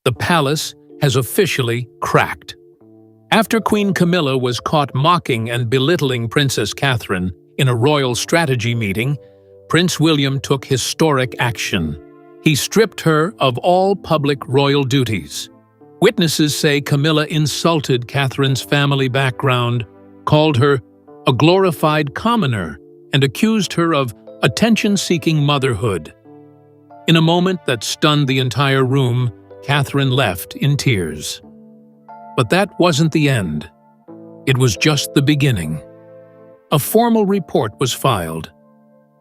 The palace has officially cracked. After Queen Camilla was caught mocking and belittling Princess Catherine in a royal strategy meeting, Prince William took historic action. He stripped her of all public royal duties. Witnesses say Camilla insulted Catherine's family background, called her a glorified commoner, and accused her of attention-seeking motherhood. In a moment that stunned the entire room, Catherine left in tears. But that wasn't the end. It was just the beginning. A formal report was filed.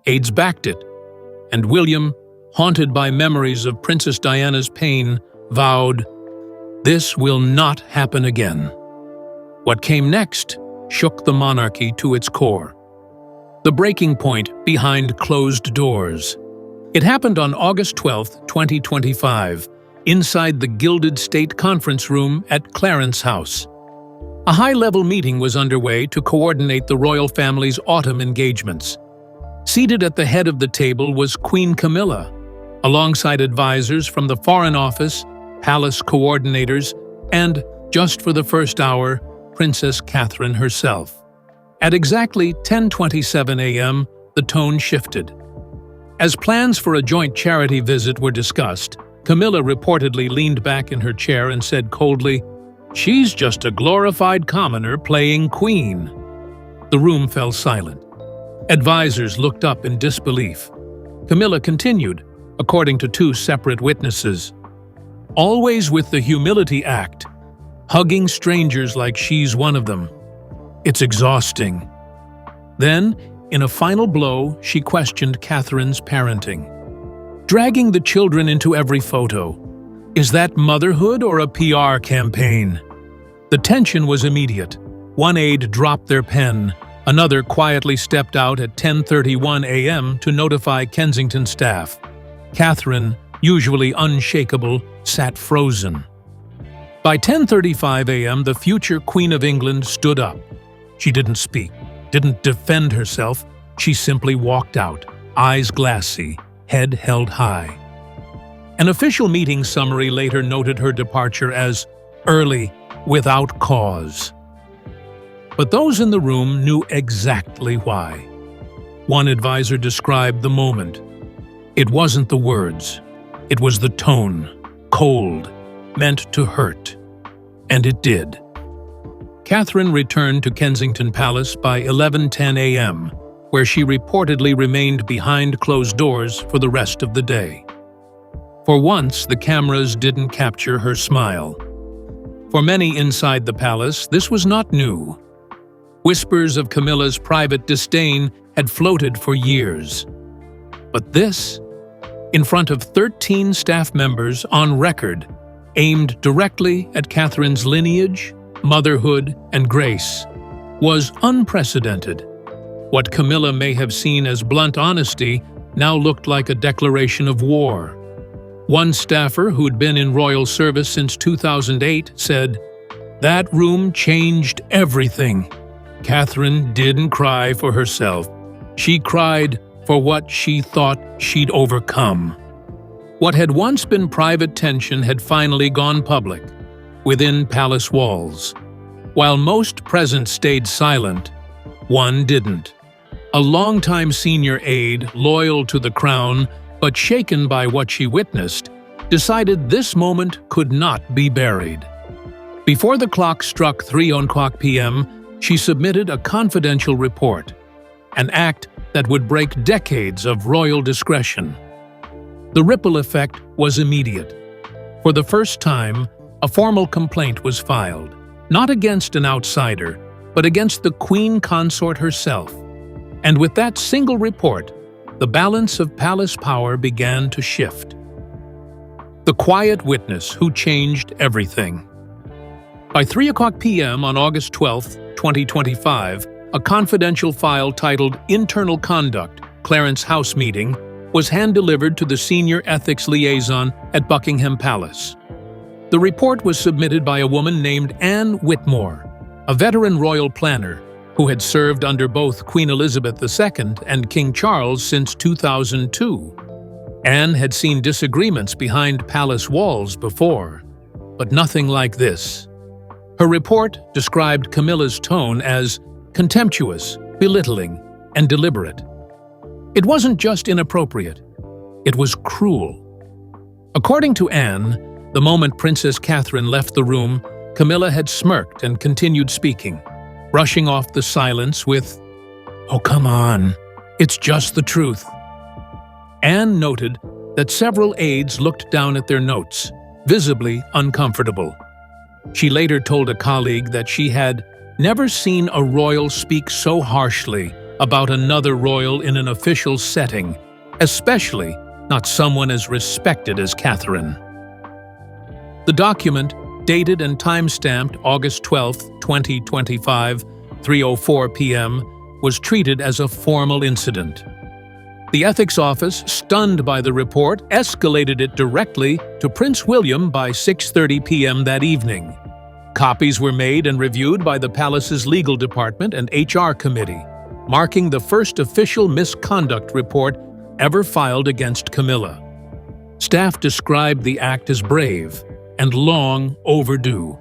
Aides backed it, and William, haunted by memories of Princess Diana's pain, vowed, "This will not happen again." What came next shook the monarchy to its core. The breaking point behind closed doors. It happened on August 12, 2025, inside the Gilded State Conference Room at Clarence House. A high-level meeting was underway to coordinate the royal family's autumn engagements. Seated at the head of the table was Queen Camilla, alongside advisors from the Foreign Office, palace coordinators, and, just for the first hour, Princess Catherine herself. At exactly 10:27 a.m., the tone shifted. As plans for a joint charity visit were discussed, Camilla reportedly leaned back in her chair and said coldly, "She's just a glorified commoner playing queen." The room fell silent. Advisors looked up in disbelief. Camilla continued, according to two separate witnesses, "Always with the humility act, hugging strangers like she's one of them. It's exhausting." Then, in a final blow, she questioned Catherine's parenting. Dragging the children into every photo. Is that motherhood or a PR campaign? The tension was immediate. One aide dropped their pen. Another quietly stepped out at 10:31 a.m. to notify Kensington staff. Catherine, usually unshakable, sat frozen. By 10:35 a.m., the future Queen of England stood up. She didn't speak, didn't defend herself. She simply walked out, eyes glassy, head held high. An official meeting summary later noted her departure as early, without cause. But those in the room knew exactly why. One advisor described the moment. It wasn't the words. It was the tone, cold, meant to hurt. And it did. Catherine returned to Kensington Palace by 11:10 a.m., where she reportedly remained behind closed doors for the rest of the day. For once, the cameras didn't capture her smile. For many inside the palace, this was not new. Whispers of Camilla's private disdain had floated for years. But this, in front of 13 staff members on record, aimed directly at Catherine's lineage, motherhood, and grace, was unprecedented. What Camilla may have seen as blunt honesty now looked like a declaration of war. One staffer who'd been in royal service since 2008 said, "That room changed everything. Catherine didn't cry for herself. She cried for what she thought she'd overcome." What had once been private tension had finally gone public, within palace walls. While most present stayed silent, one didn't. A longtime senior aide, loyal to the crown but shaken by what she witnessed, decided this moment could not be buried. Before the clock struck 3:00 p.m., she submitted a confidential report, an act that would break decades of royal discretion. The ripple effect was immediate. For the first time, a formal complaint was filed, not against an outsider, but against the Queen Consort herself. And with that single report, the balance of palace power began to shift. The quiet witness who changed everything. By 3:00 p.m. on August 12, 2025, a confidential file titled Internal Conduct, Clarence House Meeting, was hand-delivered to the senior ethics liaison at Buckingham Palace. The report was submitted by a woman named Anne Whitmore, a veteran royal planner who had served under both Queen Elizabeth II and King Charles since 2002. Anne had seen disagreements behind palace walls before, but nothing like this. Her report described Camilla's tone as contemptuous, belittling, and deliberate. It wasn't just inappropriate, it was cruel. According to Anne, the moment Princess Catherine left the room, Camilla had smirked and continued speaking, brushing off the silence with, "Oh, come on, it's just the truth." Anne noted that several aides looked down at their notes, visibly uncomfortable. She later told a colleague that she had never seen a royal speak so harshly about another royal in an official setting, especially not someone as respected as Catherine. The document, dated and time-stamped August 12, 2025, 3:04 p.m., was treated as a formal incident. The ethics office, stunned by the report, escalated it directly to Prince William by 6:30 p.m. that evening. Copies were made and reviewed by the palace's legal department and HR committee, marking the first official misconduct report ever filed against Camilla. Staff described the act as brave and long overdue.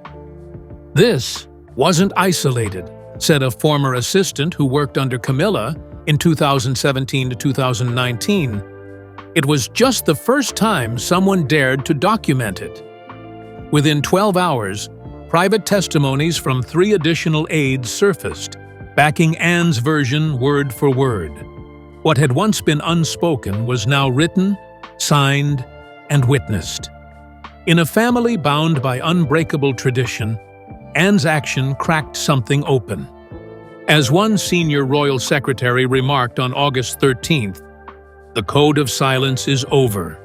"This wasn't isolated," said a former assistant who worked under Camilla in 2017 to 2019. "It was just the first time someone dared to document it." Within 12 hours, private testimonies from 3 additional aides surfaced, backing Anne's version word for word. What had once been unspoken was now written, signed, and witnessed. In a family bound by unbreakable tradition, Anne's action cracked something open. As one senior royal secretary remarked on August 13th, "The code of silence is over.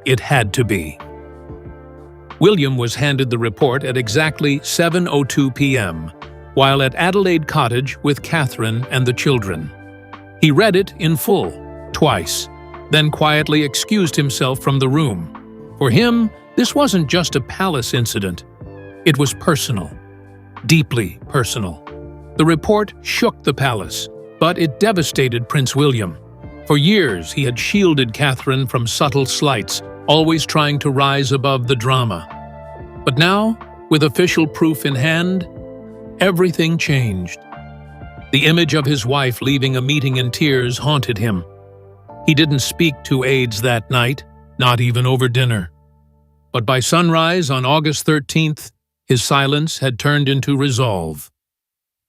It had to be." William was handed the report at exactly 7:02 p.m., while at Adelaide Cottage with Catherine and the children. He read it in full, twice, then quietly excused himself from the room. For him, this wasn't just a palace incident. It was personal, deeply personal. The report shook the palace, but it devastated Prince William. For years, he had shielded Catherine from subtle slights, always trying to rise above the drama. But now, with official proof in hand, everything changed. The image of his wife leaving a meeting in tears haunted him. He didn't speak to aides that night, not even over dinner. But by sunrise on August 13th, his silence had turned into resolve.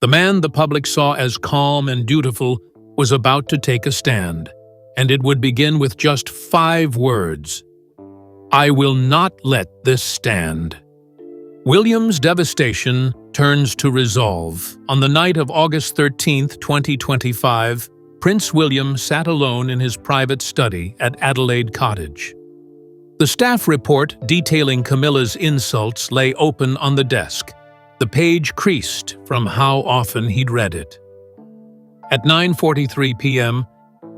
The man the public saw as calm and dutiful was about to take a stand, and it would begin with just 5 words: "I will not let this stand." William's devastation turns to resolve. On the night of August 13th, 2025, Prince William sat alone in his private study at Adelaide Cottage. The staff report detailing Camilla's insults lay open on the desk. The page creased from how often he'd read it. At 9:43 p.m.,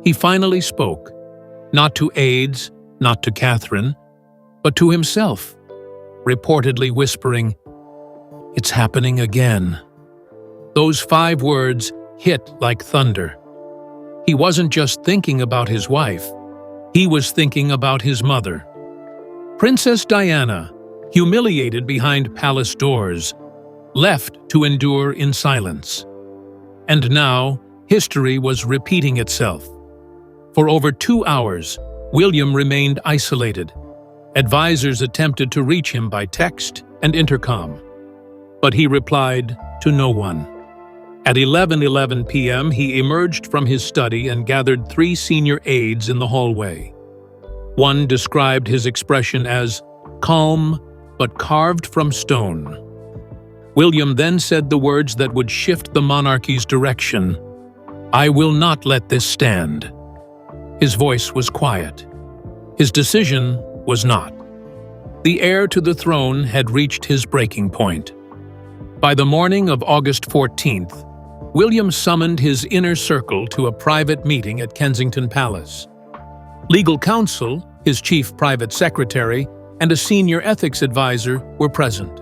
he finally spoke, not to aides, not to Catherine, but to himself, reportedly whispering, "It's happening again." Those 5 words hit like thunder. He wasn't just thinking about his wife, he was thinking about his mother. Princess Diana, humiliated behind palace doors, left to endure in silence. And now, history was repeating itself. For over 2 hours, William remained isolated. Advisors attempted to reach him by text and intercom, but he replied to no one. At 11:11 p.m., he emerged from his study and gathered 3 senior aides in the hallway. One described his expression as calm but carved from stone. William then said the words that would shift the monarchy's direction: "I will not let this stand." His voice was quiet. His decision was not. The heir to the throne had reached his breaking point. By the morning of August 14th, William summoned his inner circle to a private meeting at Kensington Palace. Legal counsel, his chief private secretary, and a senior ethics advisor were present.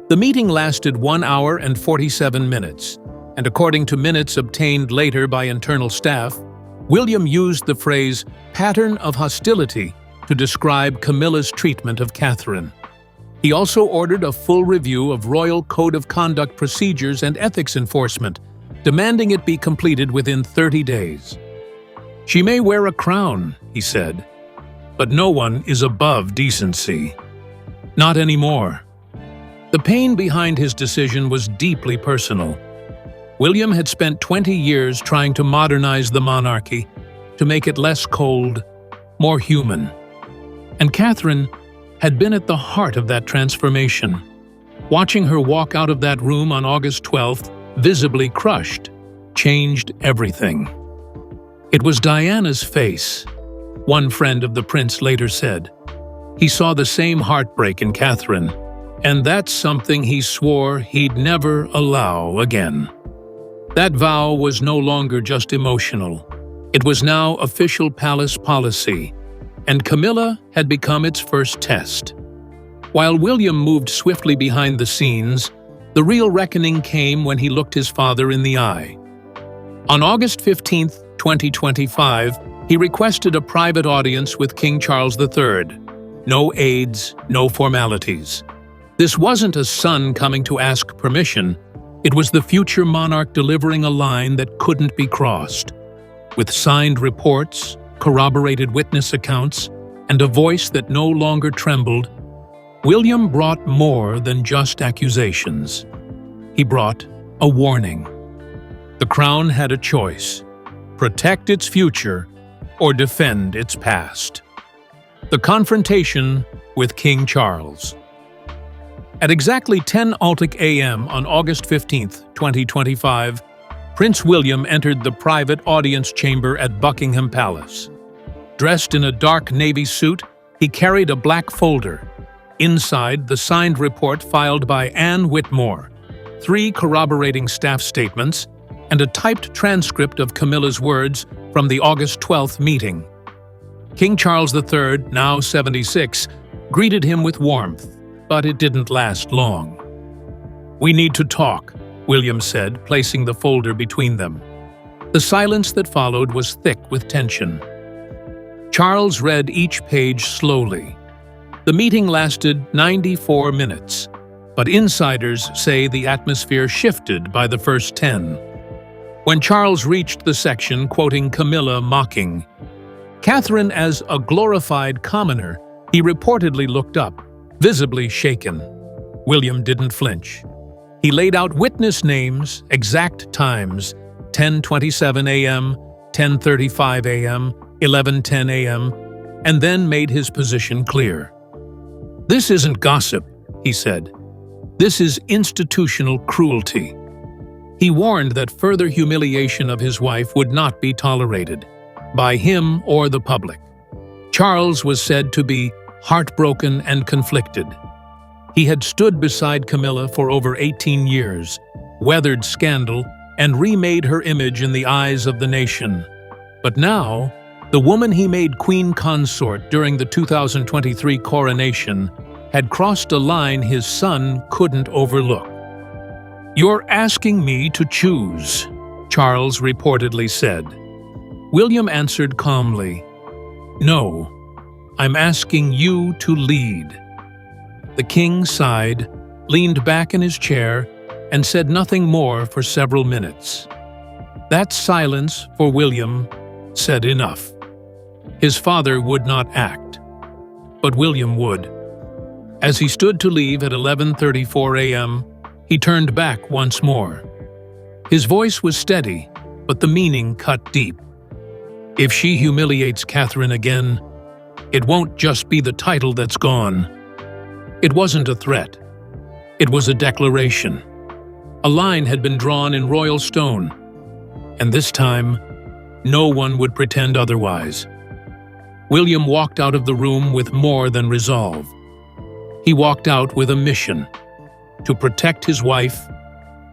The meeting lasted 1 hour and 47 minutes, and according to minutes obtained later by internal staff, William used the phrase "pattern of hostility" to describe Camilla's treatment of Catherine. He also ordered a full review of Royal Code of Conduct procedures and ethics enforcement, demanding it be completed within 30 days. "She may wear a crown," he said, "but no one is above decency. Not anymore." The pain behind his decision was deeply personal. William had spent 20 years trying to modernize the monarchy, to make it less cold, more human. And Catherine had been at the heart of that transformation. Watching her walk out of that room on August 12th, visibly crushed, changed everything. It was Diana's face, one friend of the prince later said. He saw the same heartbreak in Catherine, and that's something he swore he'd never allow again. That vow was no longer just emotional. It was now official palace policy, and Camilla had become its first test. While William moved swiftly behind the scenes, the real reckoning came when he looked his father in the eye. On August 15, 2025, he requested a private audience with King Charles III. No aides, no formalities. This wasn't a son coming to ask permission. It was the future monarch delivering a line that couldn't be crossed. With signed reports, corroborated witness accounts, and a voice that no longer trembled, William brought more than just accusations. He brought a warning. The crown had a choice: protect its future or defend its past. The confrontation with King Charles. At exactly 10:00 a.m. on August 15, 2025, Prince William entered the private audience chamber at Buckingham Palace. Dressed in a dark navy suit, he carried a black folder. Inside, the signed report filed by Anne Whitmore, 3 corroborating staff statements, and a typed transcript of Camilla's words from the August 12th meeting. King Charles III, now 76, greeted him with warmth, but it didn't last long. "We need to talk," William said, placing the folder between them. The silence that followed was thick with tension. Charles read each page slowly. The meeting lasted 94 minutes, but insiders say the atmosphere shifted by the first 10. When Charles reached the section quoting Camilla mocking Catherine as a glorified commoner, he reportedly looked up, visibly shaken. William didn't flinch. He laid out witness names, exact times, 10:27 a.m., 10:35 a.m., 11:10 a.m., and then made his position clear. "This isn't gossip," he said. "This is institutional cruelty." He warned that further humiliation of his wife would not be tolerated, by him or the public. Charles was said to be heartbroken and conflicted. He had stood beside Camilla for over 18 years, weathered scandal, and remade her image in the eyes of the nation. But now, the woman he made queen consort during the 2023 coronation had crossed a line his son couldn't overlook. "You're asking me to choose," Charles reportedly said. William answered calmly, "No, I'm asking you to lead." The king sighed, leaned back in his chair, and said nothing more for several minutes. That silence, for William, said enough. His father would not act, but William would. As he stood to leave at 11:34 a.m., he turned back once more. His voice was steady, but the meaning cut deep. If she humiliates Catherine again, it won't just be the title that's gone. It wasn't a threat. It was a declaration. A line had been drawn in royal stone, and this time, no one would pretend otherwise. William walked out of the room with more than resolve. He walked out with a mission: to protect his wife,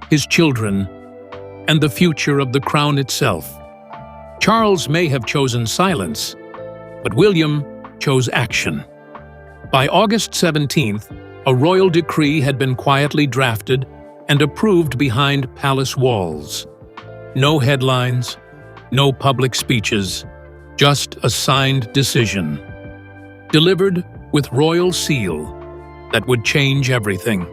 his children, and the future of the crown itself. Charles may have chosen silence, but William chose action. By August 17th, a royal decree had been quietly drafted and approved behind palace walls. No headlines, no public speeches, just a signed decision. Delivered with royal seal, that would change everything.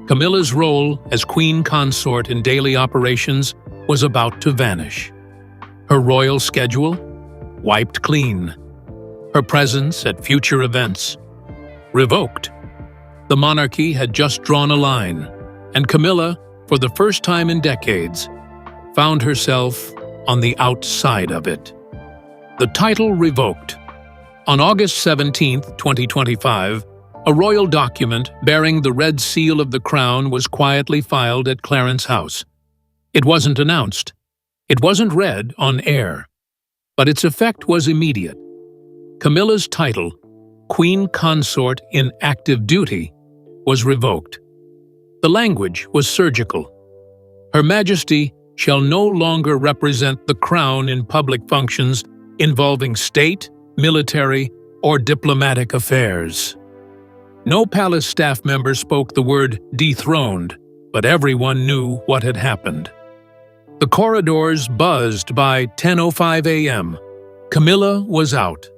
Camilla's role as queen consort in daily operations was about to vanish. Her royal schedule wiped clean. Her presence at future events revoked. The monarchy had just drawn a line, and Camilla, for the first time in decades, found herself on the outside of it. The title revoked. On August 17, 2025, a royal document bearing the red seal of the crown was quietly filed at Clarence House. It wasn't announced. It wasn't read on air. But its effect was immediate. Camilla's title, Queen Consort in Active Duty, was revoked. The language was surgical. Her Majesty shall no longer represent the crown in public functions involving state, military, or diplomatic affairs. No palace staff member spoke the word dethroned, but everyone knew what had happened. The corridors buzzed by 10:05 a.m. Camilla was out.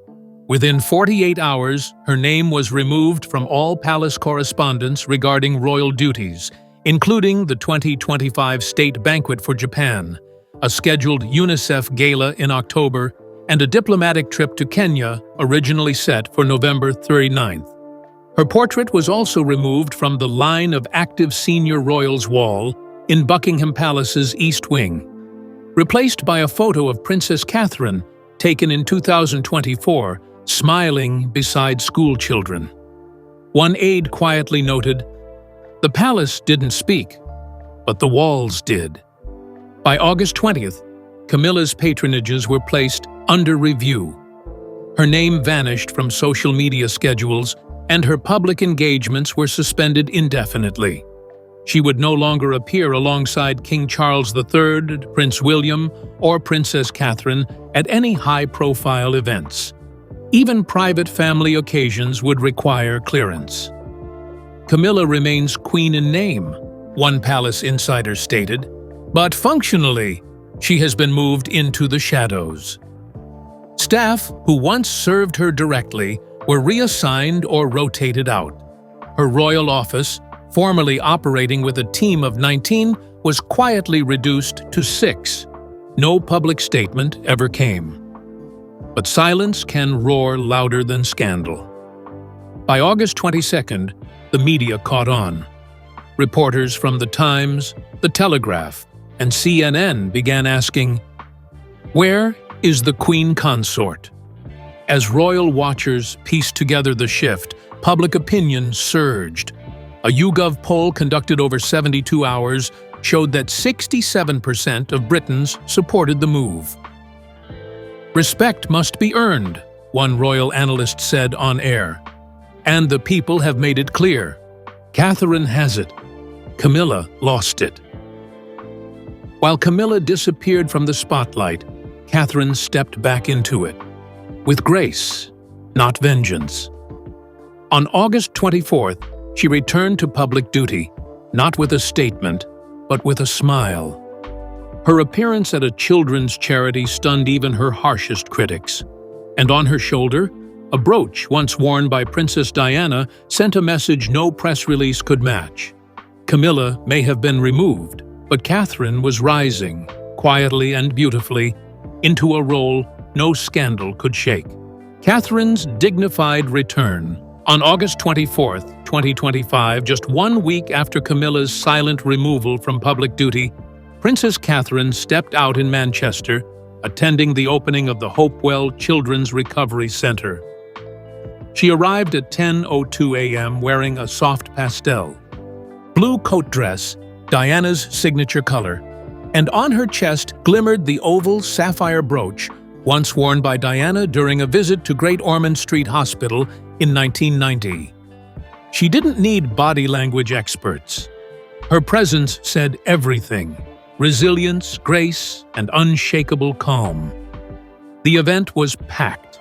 Within 48 hours, her name was removed from all palace correspondence regarding royal duties, including the 2025 state banquet for Japan, a scheduled UNICEF gala in October, and a diplomatic trip to Kenya originally set for November 39th. Her portrait was also removed from the line of active senior royals wall in Buckingham Palace's East Wing, replaced by a photo of Princess Catherine taken in 2024, smiling beside school children. One aide quietly noted, "The palace didn't speak, but the walls did." By August 20th, Camilla's patronages were placed under review. Her name vanished from social media schedules, and her public engagements were suspended indefinitely. She would no longer appear alongside King Charles III, Prince William, or Princess Catherine at any high-profile events. Even private family occasions would require clearance. Camilla remains queen in name, one palace insider stated, but functionally, she has been moved into the shadows. Staff who once served her directly were reassigned or rotated out. Her royal office, formerly operating with a team of 19, was quietly reduced to 6. No public statement ever came. But silence can roar louder than scandal. By August 22nd, the media caught on. Reporters from The Times, The Telegraph, and CNN began asking, "Where is the Queen Consort?" As royal watchers pieced together the shift, public opinion surged. A YouGov poll conducted over 72 hours showed that 67% of Britons supported the move. "Respect must be earned," one royal analyst said on air. "And the people have made it clear. Catherine has it. Camilla lost it." While Camilla disappeared from the spotlight, Catherine stepped back into it. With grace, not vengeance. On August 24th, she returned to public duty, not with a statement, but with a smile. Her appearance at a children's charity stunned even her harshest critics. And on her shoulder, a brooch once worn by Princess Diana sent a message no press release could match. Camilla may have been removed, but Catherine was rising, quietly and beautifully, into a role no scandal could shake. Catherine's dignified return. On August 24, 2025, just 1 week after Camilla's silent removal from public duty, Princess Catherine stepped out in Manchester, attending the opening of the Hopewell Children's Recovery Center. She arrived at 10:02 a.m. wearing a soft pastel, blue coat dress, Diana's signature color, and on her chest glimmered the oval sapphire brooch once worn by Diana during a visit to Great Ormond Street Hospital in 1990. She didn't need body language experts. Her presence said everything: resilience, grace, and unshakable calm. The event was packed.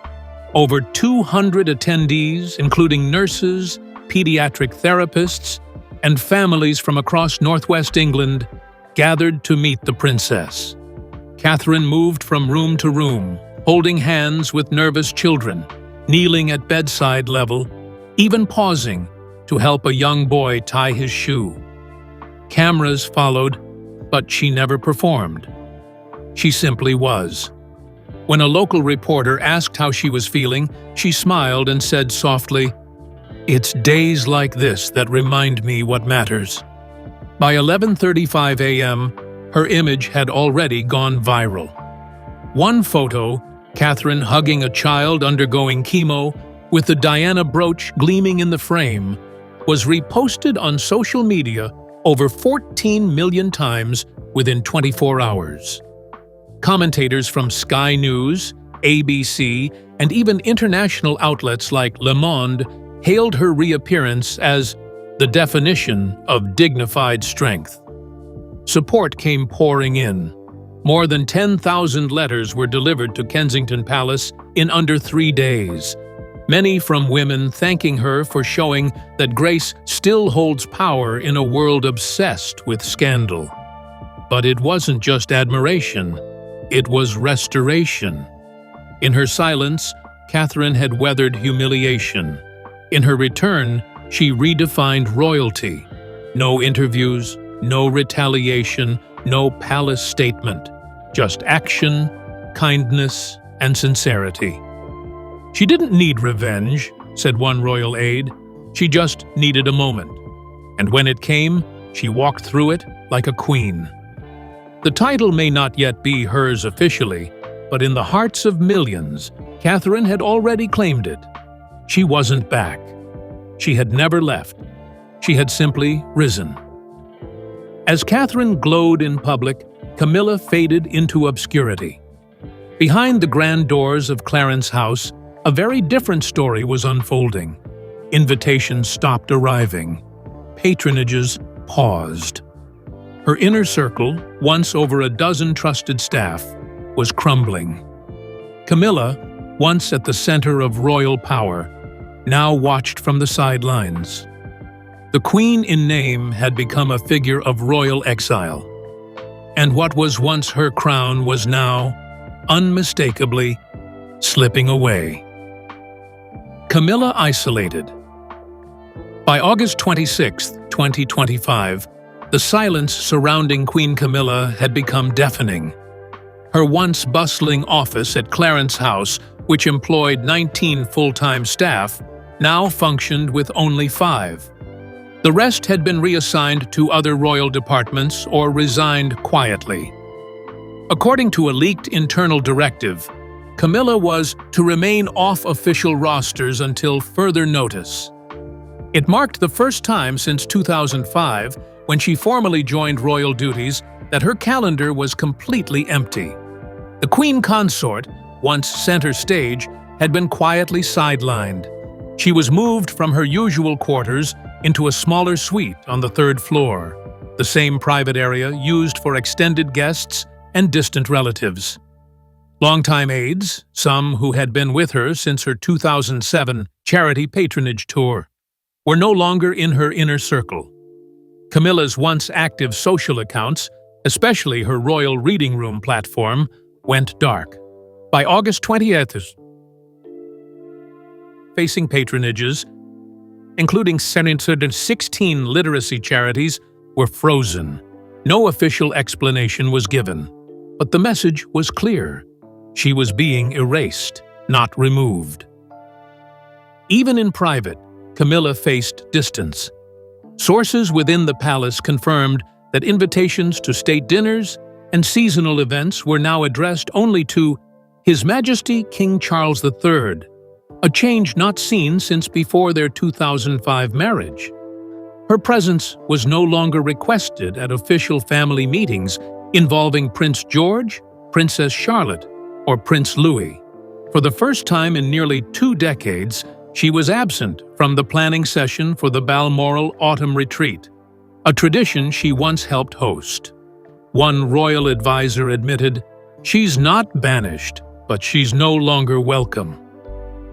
Over 200 attendees, including nurses, pediatric therapists, and families from across northwest England, gathered to meet the princess. Catherine moved from room to room, holding hands with nervous children, kneeling at bedside level, even pausing to help a young boy tie his shoe. Cameras followed, but she never performed. She simply was. When a local reporter asked how she was feeling, she smiled and said softly, "It's days like this that remind me what matters." By 11:35 a.m., her image had already gone viral. One photo, Catherine hugging a child undergoing chemo, with the Diana brooch gleaming in the frame, was reposted on social media over 14 million times within 24 hours. Commentators from Sky News, ABC, and even international outlets like Le Monde hailed her reappearance as the definition of dignified strength. Support came pouring in. More than 10,000 letters were delivered to Kensington Palace in under 3 days, many from women thanking her for showing that grace still holds power in a world obsessed with scandal. But it wasn't just admiration, it was restoration. In her silence, Catherine had weathered humiliation. In her return, she redefined royalty. No interviews, no retaliation, no palace statement. Just action, kindness, and sincerity. "She didn't need revenge," said one royal aide. "She just needed a moment. And when it came, she walked through it like a queen." The title may not yet be hers officially, but in the hearts of millions, Catherine had already claimed it. She wasn't back. She had never left. She had simply risen. As Catherine glowed in public, Camilla faded into obscurity. Behind the grand doors of Clarence House, a very different story was unfolding. Invitations stopped arriving. Patronages paused. Her inner circle, once over a dozen trusted staff, was crumbling. Camilla, once at the center of royal power, now watched from the sidelines. The Queen in name had become a figure of royal exile, and what was once her crown was now, unmistakably, slipping away. Camilla isolated. By August 26, 2025, the silence surrounding Queen Camilla had become deafening. Her once bustling office at Clarence House, which employed 19 full-time staff, now functioned with only 5. The rest had been reassigned to other royal departments or resigned quietly. According to a leaked internal directive, Camilla was to remain off official rosters until further notice. It marked the first time since 2005, when she formally joined royal duties, that her calendar was completely empty. The Queen Consort, once center stage, had been quietly sidelined. She was moved from her usual quarters into a smaller suite on the 3rd floor, the same private area used for extended guests and distant relatives. Longtime aides, some who had been with her since her 2007 charity patronage tour, were no longer in her inner circle. Camilla's once active social accounts, especially her royal reading room platform, went dark. By August 20th, facing patronages, including 16 literacy charities, were frozen. No official explanation was given, but the message was clear. She was being erased, not removed. Even in private, Camilla faced distance. Sources within the palace confirmed that invitations to state dinners and seasonal events were now addressed only to His Majesty King Charles III, a change not seen since before their 2005 marriage. Her presence was no longer requested at official family meetings involving Prince George, Princess Charlotte, or Prince Louis. For the first time in nearly 2 decades, she was absent from the planning session for the Balmoral Autumn Retreat, a tradition she once helped host. One royal advisor admitted, "She's not banished, but she's no longer welcome."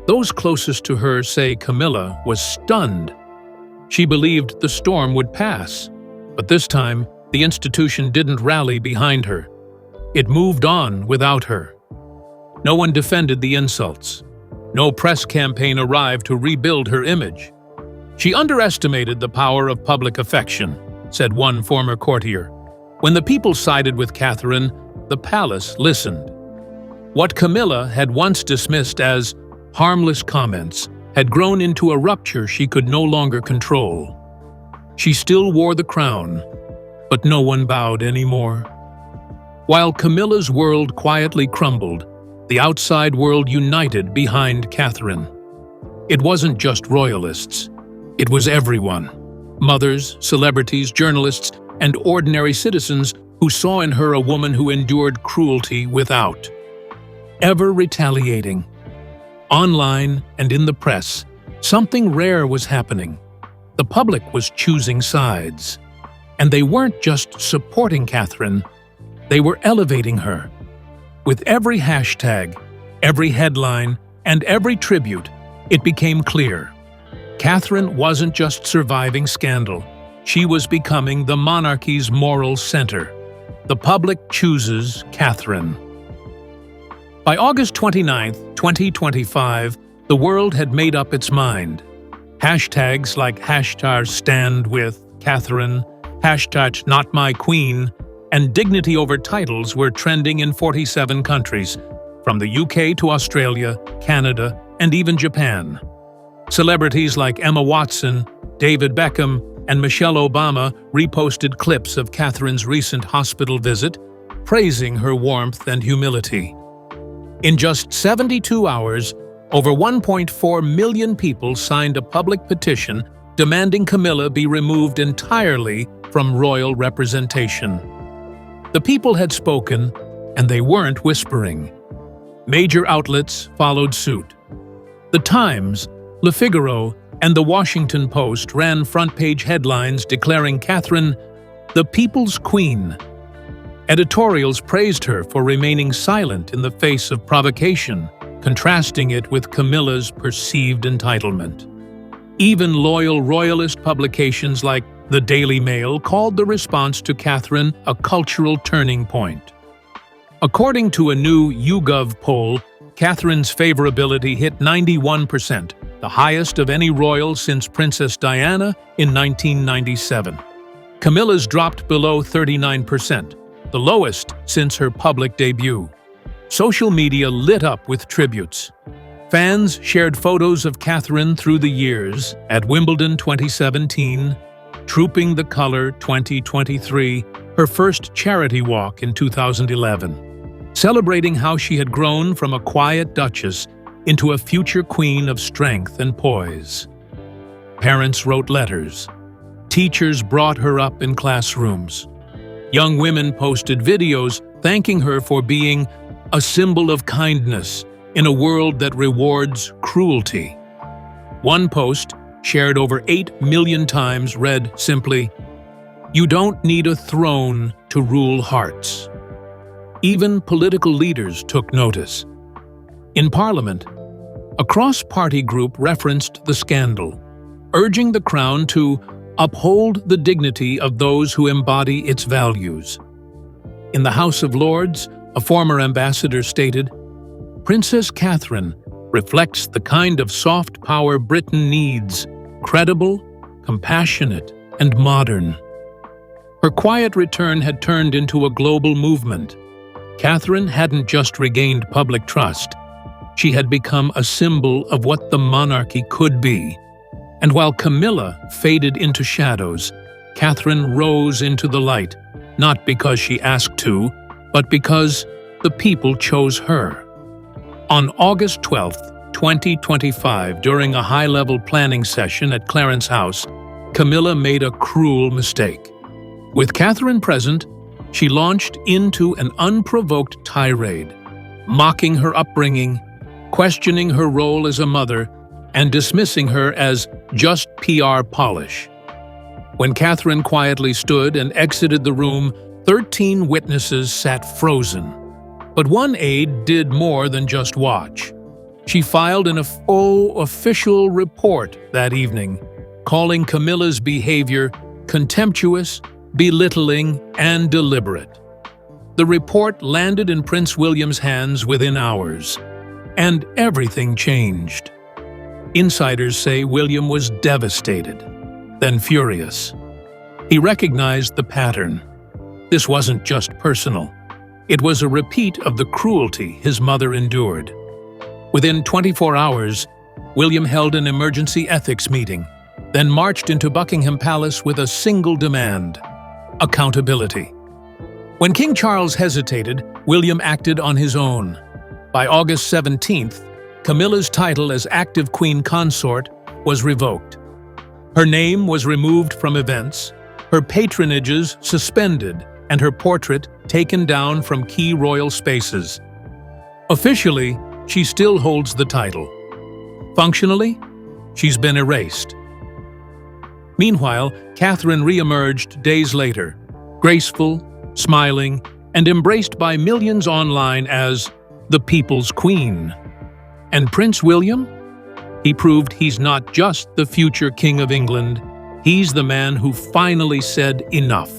Those closest to her say Camilla was stunned. She believed the storm would pass, but this time the institution didn't rally behind her. It moved on without her. No one defended the insults. No press campaign arrived to rebuild her image. She underestimated the power of public affection, said one former courtier. When the people sided with Catherine, the palace listened. What Camilla had once dismissed as harmless comments had grown into a rupture she could no longer control. She still wore the crown, but no one bowed anymore. While Camilla's world quietly crumbled, the outside world united behind Catherine. It wasn't just royalists. It was everyone. Mothers, celebrities, journalists, and ordinary citizens who saw in her a woman who endured cruelty without ever retaliating. Online and in the press, something rare was happening. The public was choosing sides. And they weren't just supporting Catherine, they were elevating her. With every hashtag, every headline, and every tribute, it became clear. Catherine wasn't just surviving scandal. She was becoming the monarchy's moral center. The public chooses Catherine. By August 29, 2025, the world had made up its mind. Hashtags like #StandWithCatherine, #NotMyQueen, and dignity over titles were trending in 47 countries, from the UK to Australia, Canada, and even Japan. Celebrities like Emma Watson, David Beckham, and Michelle Obama reposted clips of Catherine's recent hospital visit, praising her warmth and humility. In just 72 hours, over 1.4 million people signed a public petition demanding Camilla be removed entirely from royal representation. The people had spoken, and they weren't whispering. Major outlets followed suit. The Times, Le Figaro, and The Washington Post ran front-page headlines declaring Catherine the people's queen. Editorials praised her for remaining silent in the face of provocation, contrasting it with Camilla's perceived entitlement. Even loyal royalist publications like the Daily Mail called the response to Catherine a cultural turning point. According to a new YouGov poll, Catherine's favorability hit 91%, the highest of any royal since Princess Diana in 1997. Camilla's dropped below 39%, the lowest since her public debut. Social media lit up with tributes. Fans shared photos of Catherine through the years, at Wimbledon 2017, Trooping the Colour 2023, her first charity walk in 2011, celebrating how she had grown from a quiet duchess into a future queen of strength and poise. Parents wrote letters. Teachers brought her up in classrooms. Young women posted videos thanking her for being a symbol of kindness in a world that rewards cruelty. One post, shared over 8 million times, read simply, "You don't need a throne to rule hearts." Even political leaders took notice. In Parliament, a cross-party group referenced the scandal, urging the Crown to uphold the dignity of those who embody its values. In the House of Lords, a former ambassador stated, "Princess Catherine reflects the kind of soft power Britain needs, credible, compassionate, and modern." Her quiet return had turned into a global movement. Catherine hadn't just regained public trust. She had become a symbol of what the monarchy could be. And while Camilla faded into shadows, Catherine rose into the light, not because she asked to, but because the people chose her. On August 12, 2025, during a high-level planning session at Clarence House, Camilla made a cruel mistake. With Catherine present, she launched into an unprovoked tirade, mocking her upbringing, questioning her role as a mother, and dismissing her as just PR polish. When Catherine quietly stood and exited the room, 13 witnesses sat frozen. But one aide did more than just watch. She filed an official report that evening, calling Camilla's behavior contemptuous, belittling, and deliberate. The report landed in Prince William's hands within hours, and everything changed. Insiders say William was devastated, then furious. He recognized the pattern. This wasn't just personal. It was a repeat of the cruelty his mother endured. Within 24 hours, William held an emergency ethics meeting, then marched into Buckingham Palace with a single demand: accountability. When King Charles hesitated, William acted on his own. By August 17th, Camilla's title as active queen consort was revoked. Her name was removed from events, her patronages suspended, and her portrait taken down from key royal spaces. Officially, she still holds the title. Functionally, she's been erased. Meanwhile, Catherine re-emerged days later, graceful, smiling, and embraced by millions online as the people's queen. And Prince William? He proved he's not just the future King of England, he's the man who finally said enough.